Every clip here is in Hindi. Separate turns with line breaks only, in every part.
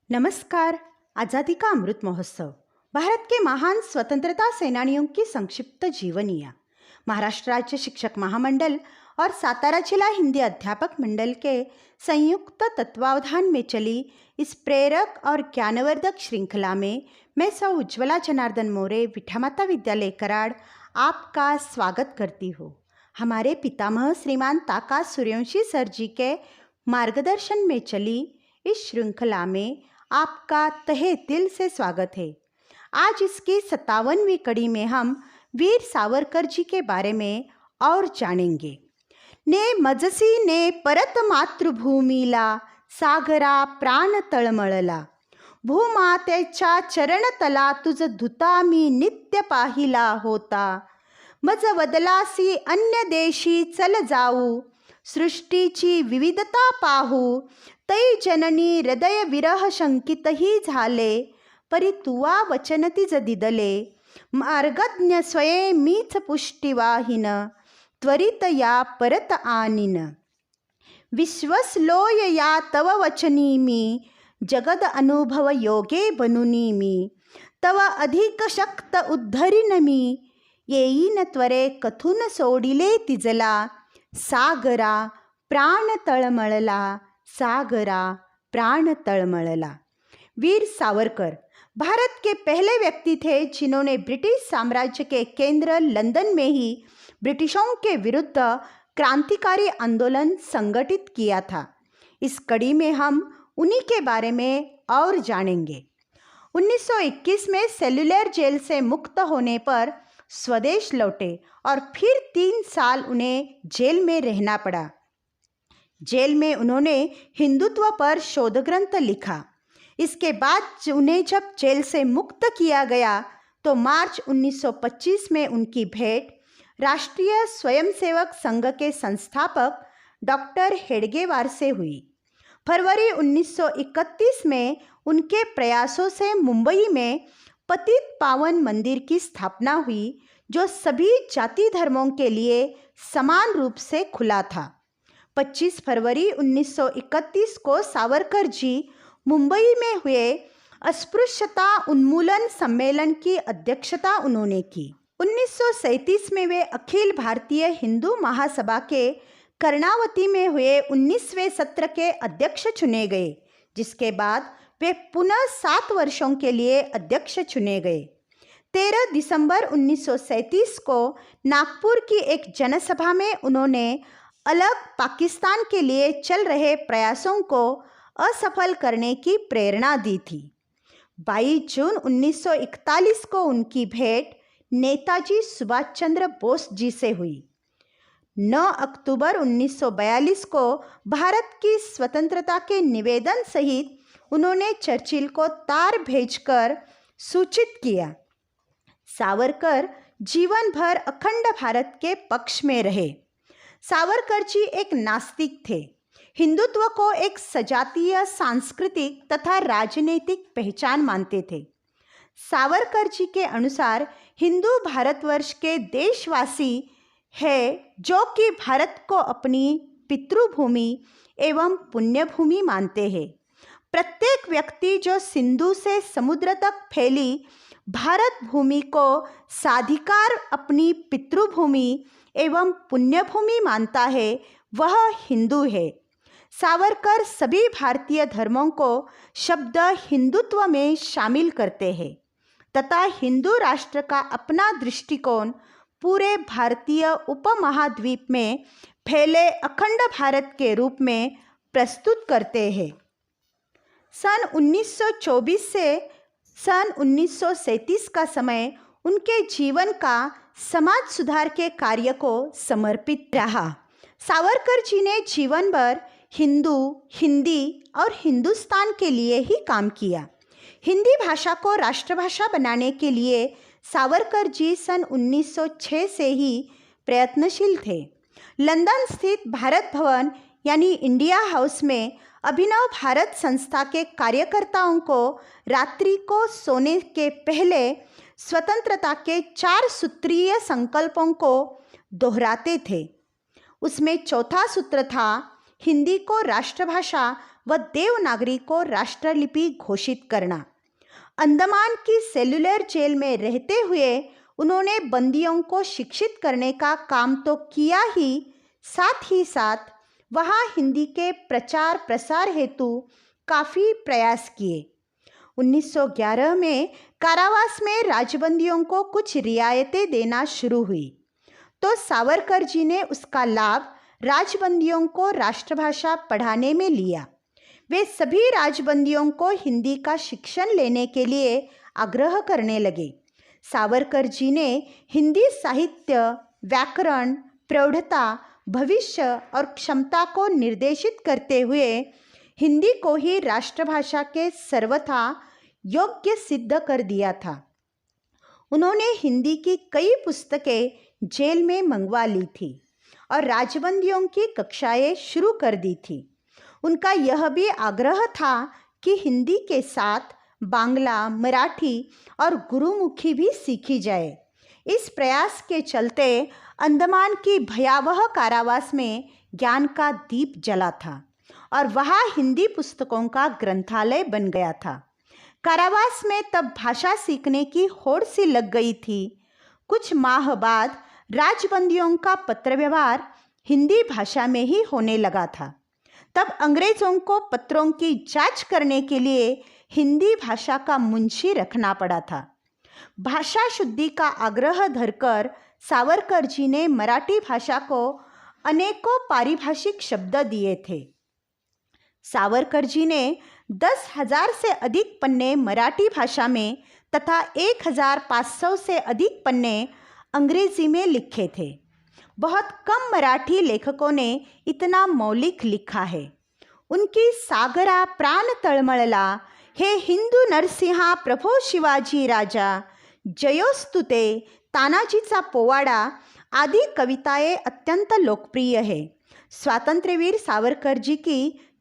नमस्कार। आज़ादी का अमृत महोत्सव, भारत के महान स्वतंत्रता सेनानियों की संक्षिप्त जीवनियाँ। महाराष्ट्र राज्य शिक्षक महामंडल और सातारा जिला हिंदी अध्यापक मंडल के संयुक्त तत्वावधान में चली इस प्रेरक और ज्ञानवर्धक श्रृंखला में मैं सौ उज्ज्वला जनार्दन मोरे, विठामाता विद्यालय कराड़ आपका स्वागत करती हूँ। हमारे पितामह श्रीमान ताका सूर्यवंशी सर जी के मार्गदर्शन में चली इस श्रृंखला में आपका तहे दिल से स्वागत है। आज इसकी 57वीं कड़ी में हम वीर सावरकर जी के बारे में और जानेंगे। ने मजसी ने परत मातृभूमीला, सागरा प्राण तळमळला, भूमातेच्या चरणतला तुझ धुता मी नित्य पाहिला होता, मज वदलासी अन्य देशी चल जाऊ, सृष्टीची विविधता पाहू, तै जननी हृदय विरह शंकितही झाले, परी तुवा वचन तिज दिदले, मार्गज्ञ स्वये मीच पुष्टिवाहिन, त्वरित या परत आनिन, विश्वसलोय या तव वचनी मी, जगद अनुभव योगे बनुनी मी, तव अधिक शक्त उद्धरिन मी, येईन त्वरे कथून सोडिले तिजला, सागरा प्राण तळमळला, सागरा प्राण तळमळला। वीर सावरकर भारत के पहले व्यक्ति थे जिन्होंने ब्रिटिश साम्राज्य के केंद्र लंदन में ही ब्रिटिशों के विरुद्ध क्रांतिकारी आंदोलन संगठित किया था। इस कड़ी में हम उन्हीं के बारे में और जानेंगे। 1921 में सेल्युलर जेल से मुक्त होने पर स्वदेश लौटे और फिर 3 साल उन्हें जेल में रहना पड़ा। जेल में उन्होंने हिंदुत्व पर शोध ग्रंथ लिखा। इसके बाद उन्हें जब जेल से मुक्त किया गया तो मार्च 1925 में उनकी भेंट राष्ट्रीय स्वयंसेवक संघ के संस्थापक डॉक्टर हेडगेवार से हुई। फरवरी 1931 में उनके प्रयासों से मुंबई में पतित पावन मंदिर की स्थापना हुई, जो सभी जाति धर्मों के लिए समान रूप से खुला था। 25 फरवरी 1931 को सावरकर जी मुंबई में हुए अस्पृश्यता उन्मूलन सम्मेलन की अध्यक्षता उन्होंने की। 1937 में वे अखिल भारतीय हिंदू महासभा के कर्णावती में हुए 19वें सत्र के अध्यक्ष चुने गए, जिसके बाद वे पुनः 7 वर्षों के लिए अध्यक्ष चुने गए। 13 दिसंबर 1937 को नागपुर की एक जनसभा में उन्होंने अलग पाकिस्तान के लिए चल रहे प्रयासों को असफल करने की प्रेरणा दी थी। 22 जून 1941 को उनकी भेंट नेताजी सुभाष चंद्र बोस जी से हुई। 9 अक्टूबर 1942 को भारत की स्वतंत्रता के निवेदन सहित उन्होंने चर्चिल को तार भेजकर सूचित किया। सावरकर जीवन भर अखंड भारत के पक्ष में रहे। सावरकर जी एक नास्तिक थे। हिंदुत्व को एक सजातीय, सांस्कृतिक तथा राजनीतिक पहचान मानते थे। सावरकर जी के अनुसार हिंदू भारतवर्ष के देशवासी है जो कि भारत को अपनी पितृभूमि एवं पुण्यभूमि मानते हैं। प्रत्येक व्यक्ति जो सिंधु से समुद्र तक फैली भारत भूमि को साधिकार अपनी पितृभूमि एवं पुण्यभूमि मानता है, वह हिंदू है। सावरकर सभी भारतीय धर्मों को शब्द हिंदुत्व में शामिल करते हैं तथा हिंदू राष्ट्र का अपना दृष्टिकोण पूरे भारतीय उपमहाद्वीप में फैले अखंड भारत के रूप में प्रस्तुत करते हैं। सन 1924 से सन 1937 का समय उनके जीवन का समाज सुधार के कार्य को समर्पित रहा। सावरकर जी ने जीवन भर हिंदी और हिंदुस्तान के लिए ही काम किया। हिंदी भाषा को राष्ट्रभाषा बनाने के लिए सावरकर जी सन 1906 से ही प्रयत्नशील थे। लंदन स्थित भारत भवन यानी इंडिया हाउस में अभिनव भारत संस्था के कार्यकर्ताओं को रात्रि को सोने के पहले स्वतंत्रता के 4 सूत्रीय संकल्पों को दोहराते थे। उसमें चौथा सूत्र था, हिंदी को राष्ट्रभाषा व देवनागरी को राष्ट्रलिपि घोषित करना। अंडमान की सेलुलर जेल में रहते हुए उन्होंने बंदियों को शिक्षित करने का काम तो किया ही साथ वहाँ हिंदी के प्रचार प्रसार हेतु काफ़ी प्रयास किए। 1911 में कारावास में राजबंदियों को कुछ रियायतें देना शुरू हुई तो सावरकर जी ने उसका लाभ राजबंदियों को राष्ट्रभाषा पढ़ाने में लिया। वे सभी राजबंदियों को हिंदी का शिक्षण लेने के लिए आग्रह करने लगे। सावरकर जी ने हिंदी साहित्य, व्याकरण, प्रौढ़ता, भविष्य और क्षमता को निर्देशित करते हुए हिंदी को ही राष्ट्रभाषा के सर्वथा योग्य सिद्ध कर दिया था। उन्होंने हिंदी की कई पुस्तकें जेल में मंगवा ली थी और राजबंदियों की कक्षाएं शुरू कर दी थी। उनका यह भी आग्रह था कि हिंदी के साथ बांग्ला, मराठी और गुरुमुखी भी सीखी जाए। इस प्रयास के चलते अंडमान की भयावह कारावास में ज्ञान का दीप जला था और वहाँ हिंदी पुस्तकों का ग्रंथालय बन गया था। कारावास में तब भाषा सीखने की होड़ सी लग गई थी। कुछ माह बाद राजबंदियों का पत्र व्यवहार हिंदी भाषा में ही होने लगा था। तब अंग्रेजों को पत्रों की जांच करने के लिए हिंदी भाषा का मुंशी रखना पड़ा था। भाषा शुद्धि का आग्रह धरकर सावरकर जी ने मराठी भाषा को अनेकों पारिभाषिक शब्द दिए थे। सावरकर जी ने 10,000 से अधिक पन्ने मराठी भाषा में तथा 1,500 से अधिक पन्ने अंग्रेजी में लिखे थे। बहुत कम मराठी लेखकों ने इतना मौलिक लिखा है। उनकी सागरा प्राण तळमळला, हे हिंदू नरसिंहा प्रभो शिवाजी राजा, जयोस्तुते, तानाजीचा पोवाडा आदि कविताएं अत्यंत लोकप्रिय है। स्वातंत्र्यवीर सावरकर जी की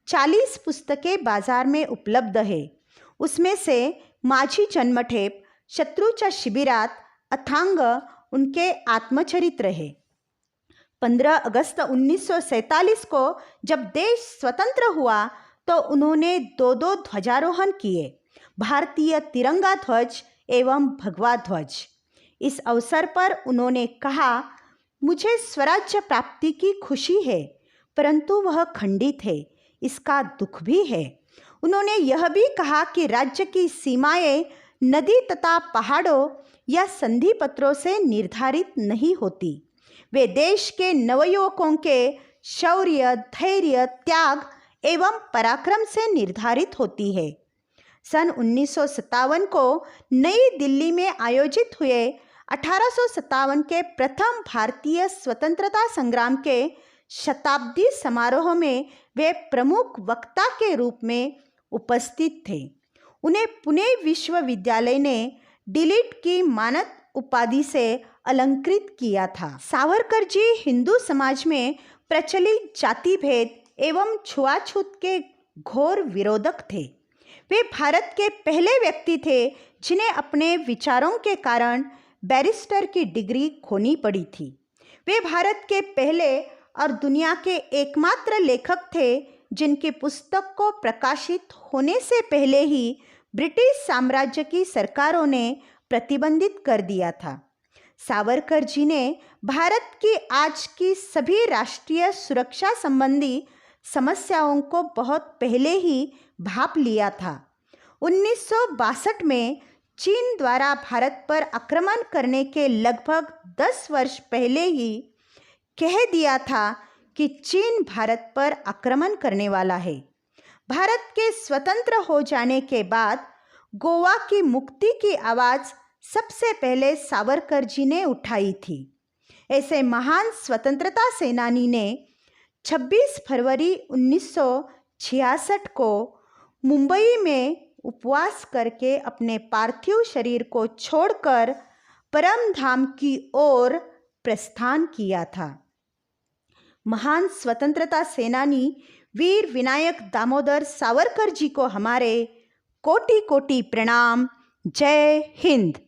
40 पुस्तकें बाजार में उपलब्ध है। उसमें से माझी जन्मठेप, शत्रूच्या शिबिरात, अथांग उनके आत्मचरित्र है। 15 अगस्त 1947 को जब देश स्वतंत्र हुआ तो उन्होंने 2 ध्वजारोहण किए, भारतीय तिरंगा ध्वज एवं भगवा ध्वज। इस अवसर पर उन्होंने कहा, मुझे स्वराज्य प्राप्ति की खुशी है, परंतु वह खंडित है, इसका दुख भी है। उन्होंने यह भी कहा कि राज्य की सीमाएं नदी तथा पहाड़ों या संधि पत्रों से निर्धारित नहीं होती, वे देश के नवयुवकों के शौर्य, धैर्य, त्याग एवं पराक्रम से निर्धारित होती है। सन 1957 को नई दिल्ली में आयोजित हुए 1857 के प्रथम भारतीय स्वतंत्रता संग्राम के शताब्दी समारोह में वे प्रमुख वक्ता के रूप में उपस्थित थे। उन्हें पुणे विश्वविद्यालय ने डिलीट की मानद उपाधि से अलंकृत किया था। सावरकर जी हिंदू समाज में प्रचलित जाति भेद एवं छुआछूत के घोर विरोधक थे। वे भारत के पहले व्यक्ति थे जिन्हें अपने विचारों के कारण बैरिस्टर की डिग्री खोनी पड़ी थी। वे भारत के पहले और दुनिया के एकमात्र लेखक थे जिनकी पुस्तक को प्रकाशित होने से पहले ही ब्रिटिश साम्राज्य की सरकारों ने प्रतिबंधित कर दिया था। सावरकर जी ने भारत की आज की सभी राष्ट्रीय सुरक्षा संबंधी समस्याओं को बहुत पहले ही भांप लिया था। 1962 में चीन द्वारा भारत पर आक्रमण करने के लगभग 10 वर्ष पहले ही कह दिया था कि चीन भारत पर आक्रमण करने वाला है। भारत के स्वतंत्र हो जाने के बाद गोवा की मुक्ति की आवाज़ सबसे पहले सावरकर जी ने उठाई थी। ऐसे महान स्वतंत्रता सेनानी ने 26 फरवरी 1966 को मुंबई में उपवास करके अपने पार्थिव शरीर को छोड़कर परम धाम की ओर प्रस्थान किया था। महान स्वतंत्रता सेनानी वीर विनायक दामोदर सावरकर जी को हमारे कोटि कोटि प्रणाम। जय हिंद।